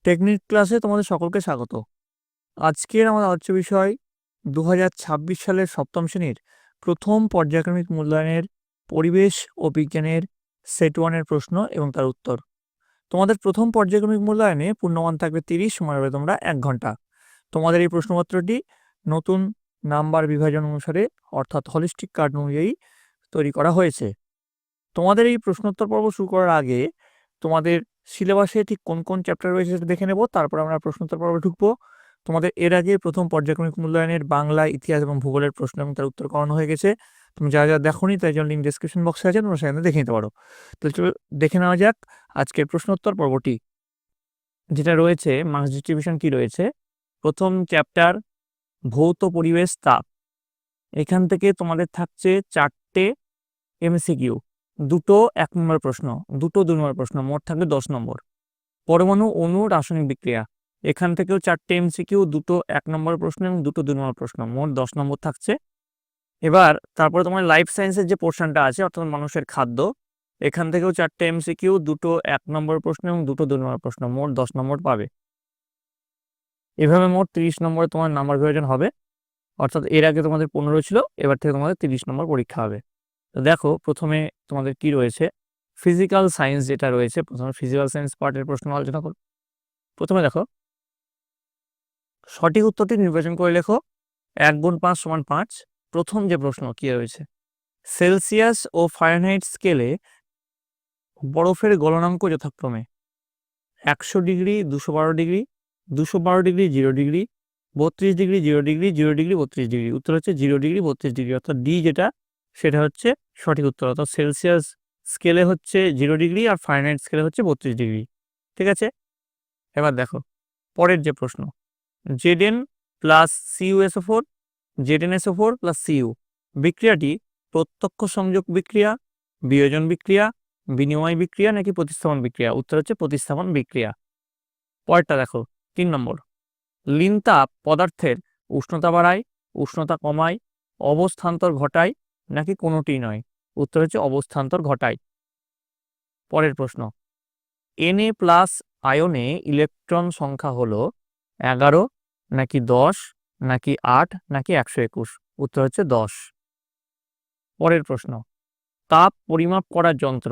Technique ক্লাসে তোমাদের সকলকে স্বাগত। আজকের আমাদের আলোচ্য বিষয় 2026 সালের সপ্তম শ্রেণীর প্রথম পর্যায়ক্রমিক মূল্যায়নের পরিবেশ ও বিজ্ঞানের সেট 1-এর প্রশ্ন এবং তার উত্তর। তোমাদের প্রথম পর্যায়ক্রমিক মূল্যায়নে পূর্ণমান থাকবে 30, সময় হবে তোমরা 1 ঘন্টা। তোমাদের এই প্রশ্নপত্রটি নতুন নাম্বার বিভাজন অনুসারে অর্থাৎ হলিস্টিক কার্ড অনুযায়ী তৈরি করা হয়েছে। তোমাদের এই প্রশ্নোত্তর পর্ব শুরু করার আগে তোমাদের সিলেবাসে ঠিক কোন কোন চ্যাপ্টার রয়েছে সেটা দেখে নেব, তারপর আমরা প্রশ্নোত্তর পর্বে ঢুকবো। তোমাদের এর আগে প্রথম পর্যায়ক্রমিক মূল্যায়নের বাংলা, ইতিহাস এবং ভূগোলের প্রশ্ন এবং তার উত্তর করানো হয়ে গেছে। তুমি যা যা দেখোনি তাই জন্য লিঙ্ক ডিসক্রিপশন বক্সে আছে, তোমরা সেখানে দেখে নিতে পারো। তো চলো দেখে নেওয়া যাক আজকের প্রশ্নোত্তর পর্বটি। যেটা রয়েছে মাস ডিস্ট্রিবিউশন কি রয়েছে, প্রথম চ্যাপ্টার ভৌত পরিবেশ তাপ। এখান থেকে তোমাদের থাকছে 4টে এমসিকিউ, 2টো 1 নম্বর প্রশ্ন, 2টো 2 নম্বর প্রশ্ন, মোট থাকবে 10 নম্বর। পরমাণু অণু রাসায়নিক বিক্রিয়া, এখান থেকেও 4টে এমসিকিউ, 2টো 1 নম্বর প্রশ্ন এবং 2টো 2 নম্বর প্রশ্ন, মোট 10 নম্বর থাকছে। এবার তারপরে তোমার লাইফ সায়েন্সের যে পোর্শনটা আছে অর্থাৎ মানুষের খাদ্য, এখান থেকেও 4টে এমসিকিউ, 2টো 1 নম্বর প্রশ্ন এবং 2টো 2 নম্বর প্রশ্ন, মোট 10 নম্বর পাবে। এভাবে মোট 30 নম্বরে তোমার নাম্বার বিভাজন হবে, অর্থাৎ এর আগে তোমাদের 15 ছিল, এবার থেকে তোমাদের 30 নম্বর পরীক্ষা হবে। তো দেখো প্রথমে তোমাদের কি রয়েছে, ফিজিক্যাল সায়েন্স যেটা রয়েছে, প্রথমে ফিজিক্যাল সায়েন্স পার্টের প্রশ্ন আলোচনা করো। প্রথমে দেখো সঠিক উত্তরটি নির্বাচন করে লেখো 1 গুণ 5 সমান 5। প্রথম যে প্রশ্ন কি রয়েছে, সেলসিয়াস ও ফারেনহাইট স্কেলে বরফের গলনাঙ্ক যথাক্রমে 100 degree, 212 degree, 212 degree, 0 degree, 32 degree, 0 degree, 0 degree, 32 degree. উত্তর হচ্ছে 0 ডিগ্রি, 32 ডিগ্রি, অর্থাৎ ডি যেটা সেটা হচ্ছে সঠিক উত্তর। অর্থাৎ সেলসিয়াস স্কেলে হচ্ছে 0 ডিগ্রি আর ফারেনহাইট স্কেলে হচ্ছে 32 ডিগ্রি। ঠিক আছে, এবার দেখো পরের যে প্রশ্ন, Zn plus CuSO4, ZnSO4 plus Cu বিক্রিয়াটি প্রত্যক্ষ সংযোগ বিক্রিয়া, বিয়োজন বিক্রিয়া, বিনিময় বিক্রিয়া নাকি প্রতিস্থাপন বিক্রিয়া? উত্তর হচ্ছে প্রতিস্থাপন বিক্রিয়া। পরেরটা দেখো 3 নম্বর, লীন তাপ পদার্থের উষ্ণতা বাড়ায়, উষ্ণতা কমায়, অবস্থান্তর ঘটায় নাকি কোনোটিই নয়? উত্তর হচ্ছে অবস্থান্তর ঘটায়। পরের প্রশ্ন, Na প্লাস আয়নে ইলেকট্রন সংখ্যা হলো 11 নাকি 10 নাকি 8 নাকি 121? উত্তর হচ্ছে 10। পরের প্রশ্ন, তাপ পরিমাপ করার যন্ত্র,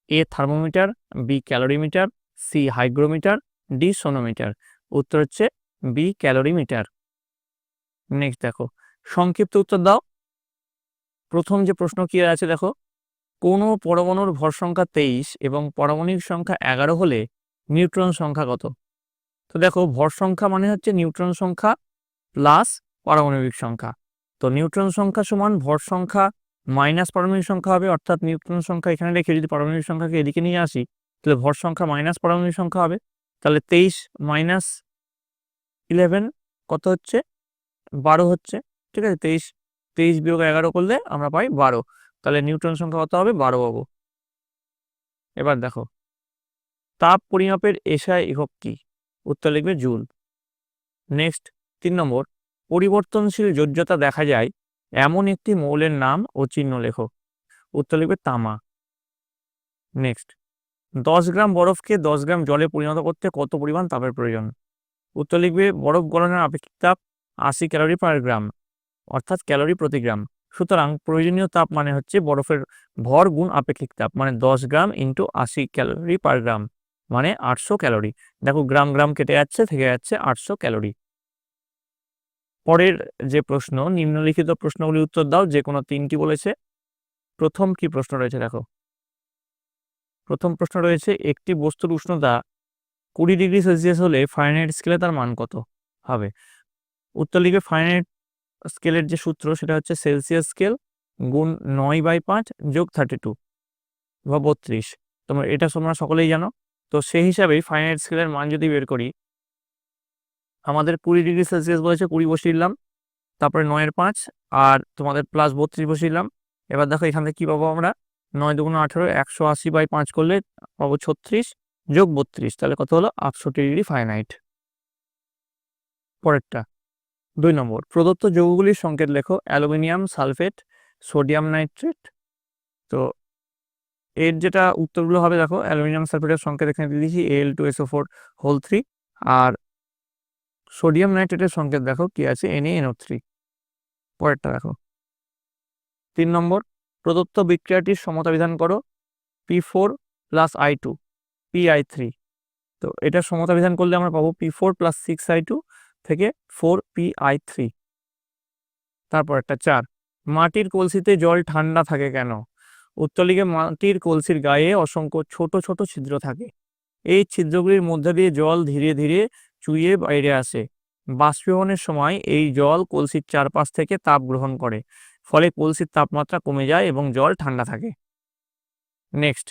A thermometer, B calorimeter, C hygrometer, D sonometer? উত্তর হচ্ছে বি ক্যালোরিমিটার। নেক্সট দেখো সংক্ষিপ্ত উত্তর দাও। প্রথম যে প্রশ্ন কি আছে দেখো, কোনো পরমাণুর ভর সংখ্যা 23 এবং পারমাণবিক সংখ্যা 11 হলে নিউট্রন সংখ্যা কত? তো দেখো ভর সংখ্যা মানে হচ্ছে নিউট্রন সংখ্যা প্লাস পারমাণবিক সংখ্যা। তো নিউট্রন সংখ্যা সমান ভর সংখ্যা মাইনাস পারমাণবিক সংখ্যা হবে, অর্থাৎ নিউট্রন সংখ্যা এখানে রেখে যদি পারমাণবিক সংখ্যাকে এদিকে নিয়ে আসি তাহলে ভর সংখ্যা মাইনাস পারমাণবিক সংখ্যা হবে। তাহলে 23 মাইনাস 11 কত হচ্ছে? 12 হচ্ছে। ঠিক আছে, 23 বিয়োগ 11 করলে আমরা পাই 12, তাহলে নিউট্রন সংখ্যা কত হবে? 12 পাবো। এবার দেখো তাপ পরিমাপের এসআই একক কি? উত্তর লিখবে জুল। নেক্সট 3 নম্বর, পরিবর্তনশীল যোজ্যতা দেখা যায় এমন একটি মৌলের নাম ও চিহ্ন লেখো। উত্তর লিখবে তামা। নেক্সট 10 গ্রাম বরফকে 10 গ্রাম জলে পরিণত করতে কত পরিমাণ তাপের প্রয়োজন? উত্তর লিখবে বরফ গলনের আপেক্ষিক তাপ 80 ক্যালোরি পার গ্রাম, অর্থাৎ ক্যালোরি প্রতি গ্রাম। সুতরাং প্রয়োজনীয় তাপ মানে হচ্ছে বরফের ভর গুণ আপেক্ষিক তাপ, মানে 10 গ্রাম ইন্টু 80 ক্যালোরি পার গ্রাম, মানে 800 ক্যালোরি। দেখো গ্রাম গ্রাম কেটে যাচ্ছে, থেকে যাচ্ছে 800 ক্যালোরি। পরের যে প্রশ্ন, নিম্নলিখিত প্রশ্নগুলির উত্তর দাও, যে কোনো 3টি বলেছে। প্রথম কি প্রশ্ন রয়েছে দেখো, প্রথম প্রশ্ন রয়েছে একটি বস্তুর উষ্ণতা 20 ডিগ্রি সেলসিয়াস হলে ফারেনহাইট স্কেলে তার মান কত হবে? উত্তর লিখবে ফারেনহাইট স্কেলের যে সূত্র সেটা হচ্ছে সেলসিয়াস স্কেল গুণ 9/5 যোগ 32 বা 32। এটা তোমরা সকলেই জানো। তো সেই হিসাবেই ফারেনহাইট স্কেলের মান যদি বের করি, আমাদের 20 ডিগ্রি সেলসিয়াস বলেছে, 20 বসিয়ে দিলাম, তারপরে 9/5 আর তোমাদের প্লাস 32 বসিয়ে দিলাম। এবার দেখো এখান থেকে কি পাবো আমরা, 9 দুগুণ 18, 180/5 করলে পাবো 36 যোগ 32, তাহলে কত হলো? 68 ডিগ্রি ফারেনহাইট। পরেরটা 2 নম্বর, প্রদত্ত যৌগগুলির সংকেত লেখো। Aluminium sulphate, sodium nitrate. তো এর যেটা উত্তরগুলো হবে দেখো, অ্যালুমিনিয়াম সালফেটের সংকেত এখানে দিয়ে দিয়েছি Al2SO4 হোল 3, আর সোডিয়াম নাইট্রেটের সংকেত দেখো কি আছে, NaNO3। পরেরটা দেখো 3 নম্বর, প্রদত্ত বিক্রিয়াটির সমতা বিধান করো, P4 + I2 Pi3। তো এটা সমতা বিধান করলে আমরা পাবো P4 + 6I2 থেকে 4Pi3। তারপর একটা 4, মাটির কলসিতে জল ঠান্ডা থাকে কেন? উত্তর লিখে, মাটির কলসির গায়ে অসংখ্য ছোট ছোট ছিদ্র থাকে। এই ছিদ্রগুলির মধ্যে দিয়ে জল ধীরে ধীরে চুইয়ে বাইরে আসে। বাষ্পীভবনের সময় এই জল কলসির চারপাশ থেকে তাপ গ্রহণ করে, ফলে কলসির তাপমাত্রা কমে যায় এবং জল ঠান্ডা থাকে। নেক্সট,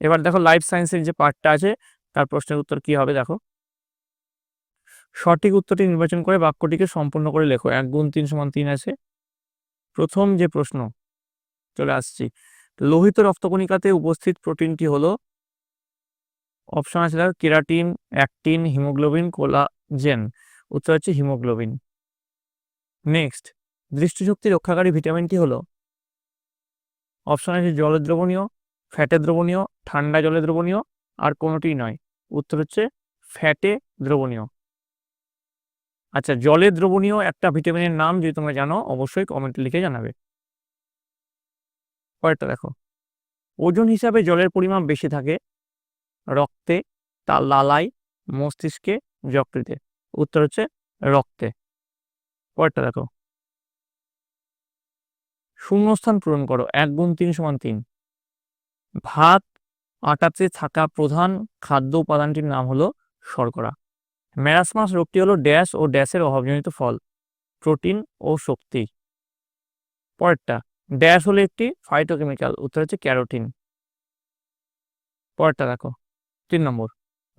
এবার দেখো লাইফ সায়েন্সের যে পার্টটা আছে তার প্রশ্নের উত্তর কি হবে দেখো। সঠিক উত্তরটি নির্বাচন করে বাক্যটিকে সম্পূর্ণ করে লেখো। 1 × 3 = 3 আছে। প্রথম যে প্রশ্ন, চলে আসছি, লোহিত রক্তকণিকাতে উপস্থিত প্রোটিনটি হলো, অপশন আছে দেখো, কেরাটিন, অ্যাক্টিন, হিমোগ্লোবিন, কোলাজেন। উত্তর হচ্ছে হিমোগ্লোবিন। নেক্সট, দৃষ্টিশক্তি রক্ষাকারী ভিটামিনটি হলো, অপশন আছে জলে দ্রবণীয়, ফ্যাটে দ্রবণীয়, ঠান্ডা জলে দ্রবণীয়, আর কোনোটিই নয়। উত্তর হচ্ছে ফ্যাটে দ্রবণীয়। আচ্ছা, জলে দ্রবণীয় একটা ভিটামিনের নাম যদি তোমরা জানো অবশ্যই কমেন্টে লিখে জানাবে। পরেরটা দেখো, ওজন হিসাবে জলের পরিমাণ বেশি থাকে রক্তে, তার লালায়, মস্তিষ্কে, যকৃতে। উত্তর হচ্ছে রক্তে। পরেরটা দেখো, শূন্যস্থান পূরণ করো। 1 × 3 = 3। ভাত আটাতে থাকা প্রধান খাদ্য উপাদানটির নাম হলো শর্করা। ম্যারাসমাস রোগটি হলো ড্যাশ ও ড্যাশের অভাবজনিত ফল, প্রোটিন ও শক্তি। পরেরটা, ড্যাশ হলো একটি ফাইটোকেমিক্যাল। উত্তর হচ্ছে ক্যারোটিন। পরেরটা দেখো 3 নম্বর,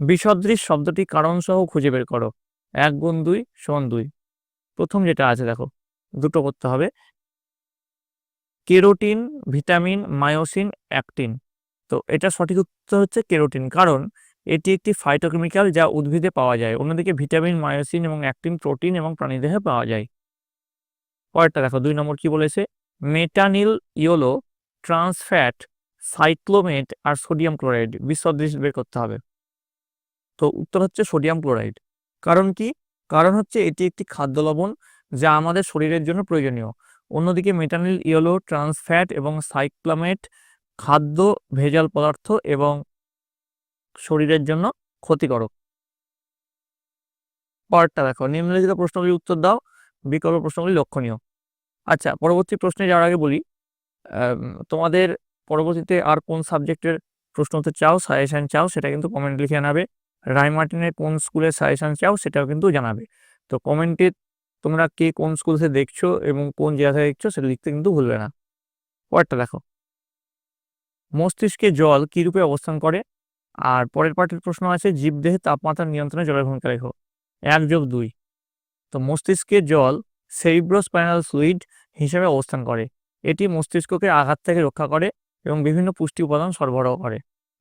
বিসদৃশ শব্দটি কারণ সহ খুঁজে বের করো। 1 × 2 = 2। প্রথম যেটা আছে দেখো, দুটো করতে হবে, কেরোটিন, ভিটামিন, মায়োসিন, অ্যাক্টিন। তো এটা সঠিক উত্তর হচ্ছে কেরোটিন, কারণ এটি একটি ফাইটোকেমিক্যাল যা উদ্ভিদে পাওয়া যায়। অন্যদিকে ভিটামিন, মায়োসিন এবং অ্যাক্টিন প্রোটিন এবং প্রাণীদেহে পাওয়া যায়। পরেরটা দেখো 2 নম্বর কি বলেছে, মেটানিল, ইয়োলো, ট্রান্সফ্যাট, সাইক্লোমেট আর সোডিয়াম ক্লোরাইড বিসদৃশ বের করতে হবে। তো উত্তর হচ্ছে সোডিয়াম ক্লোরাইড। কারণ কি? কারণ হচ্ছে এটি একটি খাদ্য লবণ যা আমাদের শরীরের জন্য প্রয়োজনীয়। অন্যদিকে মেটানিল, ইয়োলো, ট্রান্সফ্যাট এবং সাইক্লোমেট খাদ্য ভেজাল পদার্থ এবং শরীরের জন্য ক্ষতিকারক। পরেরটা দেখো, নিম্নলিখিত প্রশ্নগুলির উত্তর দাও, বিকল্প প্রশ্নগুলি লক্ষণীয়। আচ্ছা, পরবর্তী প্রশ্নে যাওয়ার আগে বলি, তোমাদের পরবর্তীতে আর কোন সাবজেক্টের প্রশ্ন উত্তর চাও, সাজেশন চাও, সেটা কিন্তু কমেন্ট লিখে জানাবে। রায়মার্টিনের কোন স্কুলের সাজেশন চাও সেটাও কিন্তু জানাবে। তো কমেন্টে তোমরা কে কোন স্কুল থেকে দেখছো এবং কোন জেলা থেকে দেখছো সেটা লিখতে কিন্তু ভুলবে না। পরেরটা দেখো, মস্তিষ্কে জল কি রূপে অবস্থান করে? আর পরের পার্টের প্রশ্ন আছে, জীবদেহে তাপমাত্রা নিয়ন্ত্রণে জলের ভূমিকা লেখো। 1 + 2। তো মস্তিষ্কে জল সেরিব্রোস্পাইনাল ফ্লুইড হিসেবে অবস্থান করে। এটি মস্তিষ্ককে আঘাত থেকে রক্ষা করে এবং বিভিন্ন পুষ্টি উপাদান সরবরাহ করে।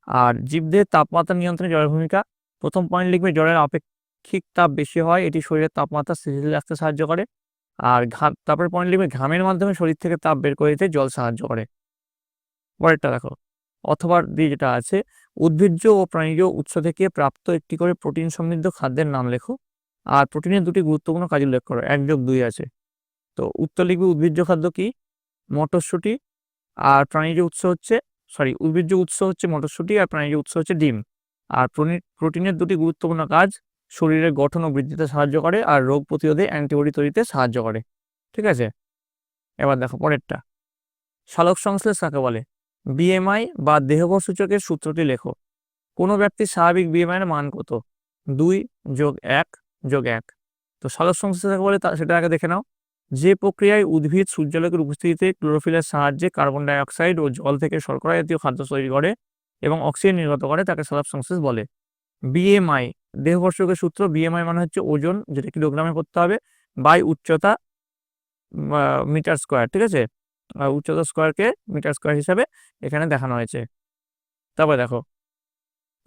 আর জীবদেহের তাপমাত্রা নিয়ন্ত্রণে জলের ভূমিকা, প্রথম পয়েন্ট লিখবে, জলের আপেক্ষিক তাপ বেশি হয়, এটি শরীরের তাপমাত্রা স্থিতিশীল রাখতে সাহায্য করে। আর তারপরে পয়েন্ট লিখবে, ঘামের মাধ্যমে শরীর থেকে তাপ বের করে দিতে জল সাহায্য করে। পরেরটা দেখো, অথবা দিয়ে যেটা আছে, উদ্ভিজ্জ ও প্রাণীজ উৎস থেকে প্রাপ্ত একটি করে প্রোটিন সমৃদ্ধ খাদ্যের নাম লেখো। আর প্রোটিনের দুটি গুরুত্বপূর্ণ কাজ উল্লেখ করো। 1 + 2 আছে। তো উত্তর লিখবে, উদ্ভিজ্জ খাদ্য কি? মটরশুঁটি। আর প্রাণীজ উৎস হচ্ছে, উদ্ভিজ্জ উৎস হচ্ছে মটরশুঁটি, আর প্রাণীজ উৎস হচ্ছে ডিম। আর প্রোটিনের দুটি গুরুত্বপূর্ণ কাজ, শরীরের গঠন ও বৃদ্ধিতে সাহায্য করে আর রোগ প্রতিরোধে অ্যান্টিবডি তৈরিতে সাহায্য করে। ঠিক আছে, এবার দেখো পরেরটা, সালোক সংশ্লেষ কাকে বলে? বিএমআই বা দেহবল সূচকের সূত্রটি লেখো। কোনো ব্যক্তির স্বাভাবিক বিএমআই এর মান কত? 2 + 1 + 1। তো সালোক সংশ্লেষ কাকে বলে সেটা আগে দেখে নাও। যে প্রক্রিয়ায় উদ্ভিদ সূর্যালোকের উপস্থিতিতে ক্লোরোফিলের সাহায্যে কার্বন ডাই অক্সাইড ও জল থেকে শর্করা জাতীয় খাদ্য তৈরি করে এবং অক্সিজেন নির্গত করে তাকে সালোক সংশ্লেষ বলে। বিএমআই, দেহবর্ষকের সূত্র, বিএমআই মানে হচ্ছে ওজন, যেটা কিলোগ্রামে করতে হবে, বাই উচ্চতা মিটার স্কোয়ার। ঠিক আছে, উচ্চতা স্কোয়ারকে মিটার স্কোয়ার হিসাবে এখানে দেখানো হয়েছে। তারপরে দেখো,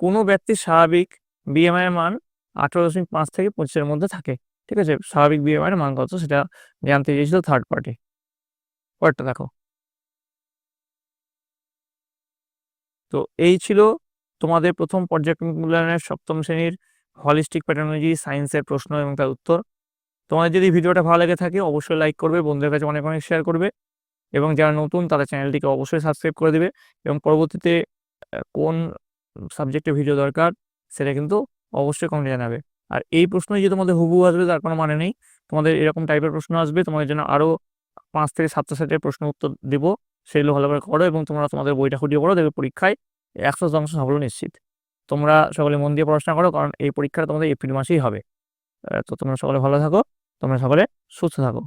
কোনো ব্যক্তির স্বাভাবিক বিএমআই এর মান 18.5 থেকে 25 এর মধ্যে থাকে। ঠিক আছে, স্বাভাবিক বিএমআই এর মান কত সেটা জানতে চেয়েছিল থার্ড পার্টি। পরেরটা দেখো, তো এই ছিল তোমাদের প্রথম পর্যায়ক্রমিক মূল্যায়নের সপ্তম শ্রেণীর হলিস্টিক প্যাটার্নোলজি সায়েন্সের প্রশ্ন এবং তার উত্তর। তোমাদের যদি ভিডিওটা ভালো লেগে থাকে অবশ্যই লাইক করবে, বন্ধুদের কাছে অনেক অনেক শেয়ার করবে, এবং যারা নতুন তারা চ্যানেলটিকে অবশ্যই সাবস্ক্রাইব করে দেবে, এবং পরবর্তীতে কোন সাবজেক্টে ভিডিও দরকার সেটা কিন্তু অবশ্যই কমেন্টে জানাবে। আর এই প্রশ্নই যে তোমাদের হুবহু আসবে তার কোনো মানে নেই, তোমাদের এরকম টাইপের প্রশ্ন আসবে, তোমাদের জন্য আরও 5 থেকে 7টা সেটের প্রশ্ন উত্তর দেবো, সেগুলো ভালো করে করো এবং তোমরা তোমাদের বইটা খুঁটিয়ে পড়ো, দেখবে পরীক্ষায় 100% সাফল্য নিশ্চিত। তোমরা সকলে মন দিয়ে পড়াশোনা করো, কারণ এই পরীক্ষাটা তোমাদের এপ্রিল মাসেই হবে। তো তোমরা সকলে ভালো থাকো, তোমরা সকলে সুস্থ থাকো।